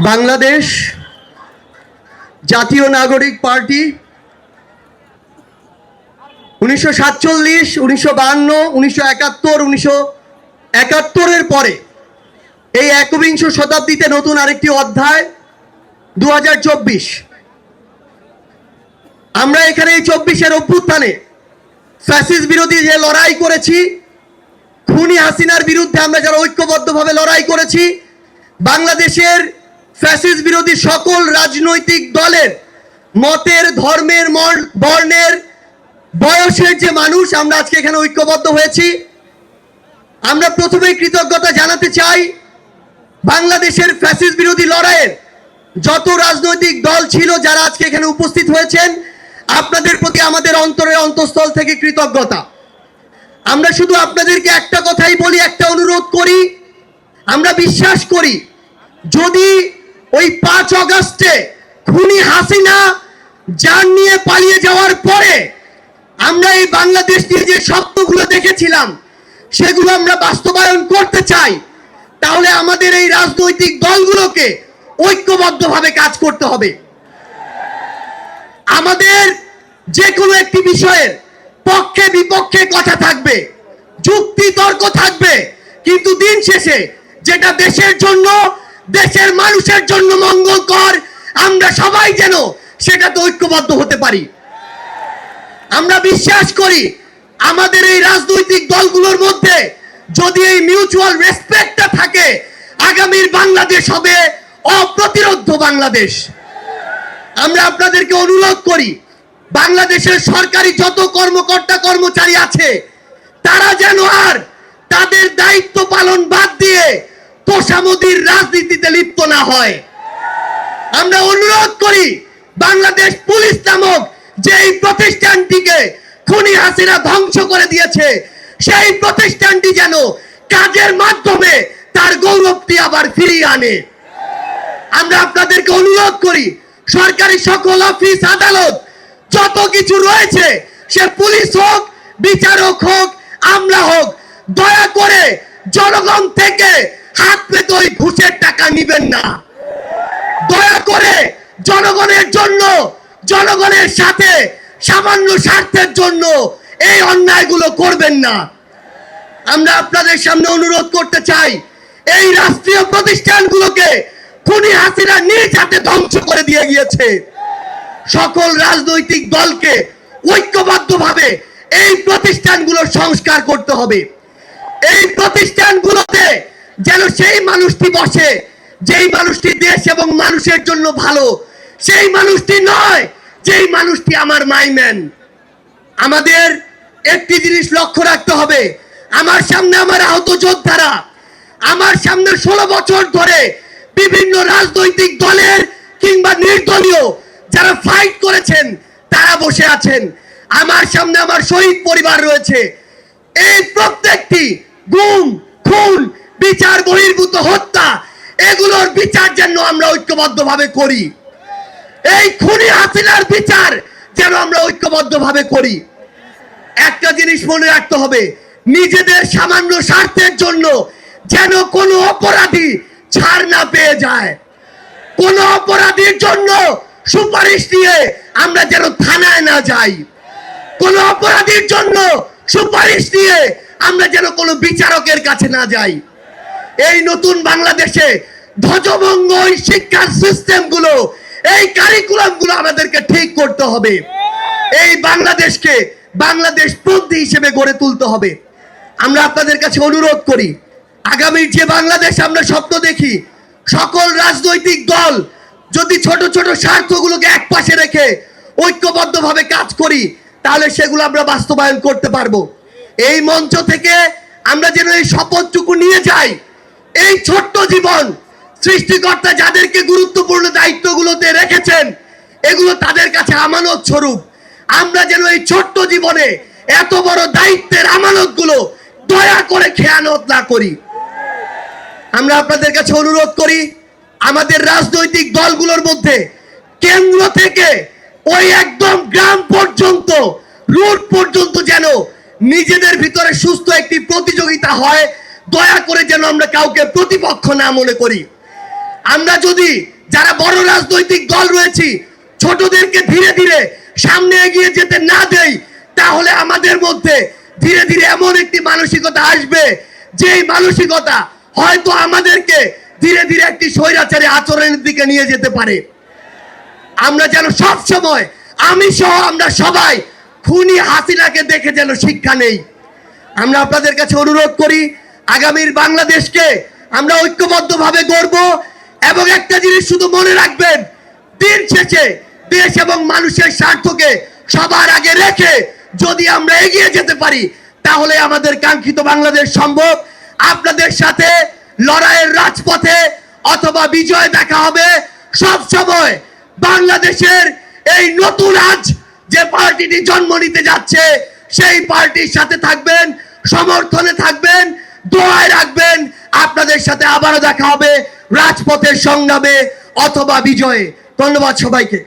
বাংলাদেশ জাতীয় নাগরিক পার্টি 1947, 1952, 1971, 1971 পরে এই একবিংশ শতাব্দীতে নতুন আরেকটি অধ্যায় 2024। আমরা এখানে এই 24-এর অভ্যুত্থানে ফ্যাসিস্ট বিরোধী যে লড়াই করেছি, খুনি হাসিনার বিরুদ্ধে আমরা যারা ঐক্যবদ্ধভাবে লড়াই করেছি, বাংলাদেশের ফ্যাসিস্ট বিরোধী সকল রাজনৈতিক দলের মতের, ধর্মের, বর্ণের, বয়সের যে মানুষ আমরা আজকে এখানে ঐক্যবদ্ধ হয়েছি। আমরা প্রথমেই কৃতজ্ঞতা জানাতে চাই বাংলাদেশের ফ্যাসিস্ট বিরোধী লড়াইয়ের যত রাজনৈতিক দল ছিল যারা আজকে এখানে উপস্থিত হয়েছেন, আপনাদের প্রতি আমাদের অন্তরের অন্তঃস্থল থেকে কৃতজ্ঞতা। আমরা শুধু আপনাদেরকে একটা কথাই বলি, একটা অনুরোধ করি। আমরা বিশ্বাস করি যদি ওই 5 অগস্টে খুনি হাসিনা জান নিয়ে পালিয়ে যাওয়ার পরে আমরা এই বাংলাদেশ নিয়ে যে স্বপ্নগুলো দেখেছিলাম সেগুলো আমরা বাস্তবায়ন করতে চাই, তাহলে আমাদের এই রাজনৈতিক দলগুলোকে ঐক্যবদ্ধভাবে কাজ করতে হবে। আমাদের যে কোনো একটি বিষয়ের পক্ষে বিপক্ষে কথা থাকবে, যুক্তি তর্ক থাকবে, কিন্তু দিন শেষে যেটা দেশের জন্য, দেশের মানুষের জন্য মঙ্গলকর, আমরা সবাই যেন সেটাতে ঐক্যবদ্ধ হতে পারি। আমরা বিশ্বাস করি আমাদের এই রাজনৈতিক দলগুলোর মধ্যে যদি এই মিউচুয়াল রেসপেক্টটা থাকে, আগামীর বাংলাদেশ হবে অপ্রতিরোধ্য বাংলাদেশ। আমরা আপনাদেরকে অনুরোধ করি বাংলাদেশের সরকারি যত কর্মকর্তা কর্মচারী আছে তারা যেন আর তাদের দায়িত্ব পালন বাদ দিয়ে তোষামোদির রাজনীতিতে লিপ্ত না হয়। আমরা অনুরোধ করি বাংলাদেশ পুলিশ নামক যেই প্রতিষ্ঠানটিকে খুনি হাসিনা ধ্বংস করে দিয়েছে, সেই প্রতিষ্ঠানটি যেন কাজের মাধ্যমে তার গৌরবটি আবার ফিরিয়ে আনে। আমরা আপনাদেরকে অনুরোধ করি সরকারি সকল অফিস আদালত যত কিছু রয়েছে, সে পুলিশ হোক, বিচারক হোক, আমলা হোক, দয়া করে জনগণ থেকে হাত পেতে ওই ঘুষের টাকা নিবেন না। দয়া করে জনগণের জন্য, জনগণের সাথে সামান্য স্বার্থের জন্য এই অন্যায়গুলো করবেন না। আমরা আপনাদের সামনে অনুরোধ করতে চাই এই রাষ্ট্রীয় প্রতিষ্ঠানগুলোকে খুনি হাসিনা নিজ হাতে ধ্বংস করে দিয়ে গিয়েছে। সকল রাজনৈতিক দলকে ঐক্যবদ্ধভাবে এই প্রতিষ্ঠানগুলোর সংস্কার করতে হবে। এই প্রতিষ্ঠানগুলোতে যেন সেই মানুষটি বসে যেই মানুষটি দেশ এবং মানুষের জন্য ভালো, সেই মানুষটি নয় যেই মানুষটি আমার মাইম্যান। আমাদের একটি জিনিস লক্ষ্য রাখতে হবে, আমার সামনে আমার আহত যোদ্ধারা, আমার সামনে 16 বছর ধরে বিভিন্ন রাজনৈতিক দলের কিংবা নির্দলীয় যারা ফাইট করেছেন তারা বসে আছেন। আমার সামনে আমার শহীদ পরিবার রয়েছে। এই প্রত্যেকটি গুম, খুন, বিচার বহির্ভূত হত্যা, এগুলোর বিচার যেন আমরা ঐক্যবদ্ধভাবে করি। এই খুনি হাসিনার বিচার যেন আমরা ঐক্যবদ্ধভাবে করি। একটা জিনিস মনে রাখতে হবে, নিজেদের সামান্য স্বার্থের জন্য যেন কোনো অপরাধী ছাড় না পেয়ে যায়। কোন অপরাধীর জন্য সুপারিশ নিয়ে আমরা যেন থানায় না যাই। কোন অপরাধীর জন্য সুপারিশ নিয়ে আমরা যেন কোনো বিচারকের কাছে না যাই। এই নতুন বাংলাদেশে ধ্বজভঙ্গ ওই শিক্ষার সিস্টেমগুলো, এই কারিকুলামগুলো আমাদেরকে ঠিক করতে হবে। এই বাংলাদেশকে বাংলাদেশ পন্থী হিসেবে গড়ে তুলতে হবে। আমরা আপনাদের কাছে অনুরোধ করি আগামীর যে বাংলাদেশ আমরা স্বপ্ন দেখি, সকল রাজনৈতিক দল যদি ছোট ছোট স্বার্থগুলোকে একপাশে রেখে ঐক্যবদ্ধভাবে কাজ করি, তাহলে সেগুলো আমরা বাস্তবায়ন করতে পারবো। এই মঞ্চ থেকে আমরা যেন এই শপথটুকু নিয়ে যাই, এই ছোট্ট জীবন সৃষ্টিকর্তা যাদেরকে গুরুত্বপূর্ণ দায়িত্বগুলোতে রেখেছেন এগুলো তাদের কাছে আমানত স্বরূপ। আমরা যেন এই ছোট্ট জীবনে এত বড় দায়িত্বের আমানতগুলো দয়া করে খেয়ানত না করি। আমরা আপনাদের কাছে অনুরোধ করি আমাদের রাজনৈতিক দলগুলোর মধ্যে কেন্দ্র থেকে ওই একদম গ্রাম পর্যন্ত, রুট পর্যন্ত যেন নিজেদের ভিতরে সুস্থ একটি প্রতিযোগিতা হয়। দয়া করে যেন আমরা কাউকে প্রতিপক্ষ না মনে করি। আমরা যদি যারা বড় রাজনৈতিক দল রয়েছি ছোটদেরকে ধীরে ধীরে সামনে এগিয়ে যেতে না দেই, তাহলে আমাদের মধ্যে ধীরে ধীরে এমন একটি মানসিকতা আসবে, যেই মানসিকতা হয়তো আমাদেরকে ধীরে ধীরে একটি স্বৈরাচারী আচরণের দিকে নিয়ে যেতে পারে। আমরা যেন সব সময়, আমি সহ আমরা সবাই খুনি হাসিনাকে দেখে যেন শিক্ষা নেই। আমরা আপনাদের কাছে অনুরোধ করি, আগামীর বাংলাদেশকে আমরা ঐক্যবদ্ধভাবে গড়ব। এবং একটা জিনিস শুধু মনে রাখবেন, দিন শেষে দেশ এবং মানুষের স্বার্থকে সবার আগে রেখে যদি আমরা এগিয়ে যেতে পারি, তাহলে আমাদের কাঙ্ক্ষিত বাংলাদেশ সম্ভব। আপনাদের সাথে লড়াইয়ের রাজপথে অথবা বিজয় দেখা হবে সব সময়। বাংলাদেশের এই নতুন আজ যে পার্টিটি জন্ম নিতে যাচ্ছে, সেই পার্টির সাথে থাকবেন, সমর্থনে থাকবেন, দোয়ায় রাখবেন। আপনাদের সাথে আবারও দেখা হবে রাজপথের সংগ্রামে অথবা বিজয়ে। ধন্যবাদ সবাইকে।